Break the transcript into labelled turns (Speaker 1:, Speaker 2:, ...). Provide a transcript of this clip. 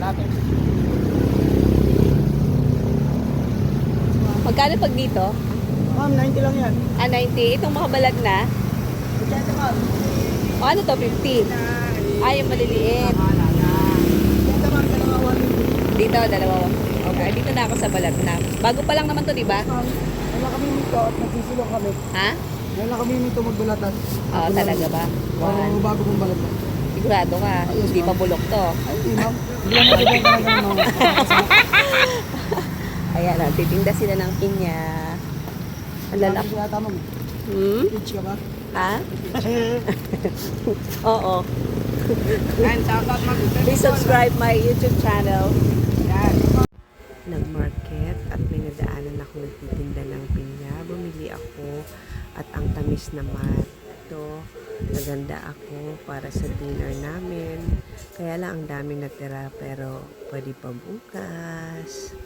Speaker 1: ate.
Speaker 2: Magkano pag dito?
Speaker 1: Ma'am, 90 lang yan.
Speaker 2: 90. Itong mga balat na?
Speaker 1: 80 ma'am.
Speaker 2: O ano to, 50? Ay, yung maliliit.
Speaker 1: 80 ma'am, dalawa 150.
Speaker 2: Dito, dalawa. Okay, dito na ako sa balat na. Bago pa lang naman to, di ba?
Speaker 1: Ma'am, wala kami nito at nagsisilong kami.
Speaker 2: Ha?
Speaker 1: Wala kami nito magbalatan.
Speaker 2: Oo, talaga ba?
Speaker 1: Oo, bago pong balatan.
Speaker 2: Sigurado ka.
Speaker 1: Ayos,
Speaker 2: Hindi
Speaker 1: ma'am.
Speaker 2: pa bulok to.
Speaker 1: Ay, hindi ma'am. Hindi lang magiging talaga ng mga.
Speaker 2: Ayan, titinda sila ng pinya. Ang lalaki.
Speaker 1: Ano yata ma'am?
Speaker 2: Hmm?
Speaker 1: Pitch ka ba?
Speaker 2: Ha? Oo.
Speaker 1: And shoutout ma'am.
Speaker 2: Please subscribe my YouTube channel.
Speaker 1: Yan.
Speaker 2: Nag-market at may nadaanan ako nagtitinda ng pinya. Bumili ako at ang tamis naman. Ito, naganda ako para sa dinner namin. Kaya lang ang daming natira pero pwede pa bukas.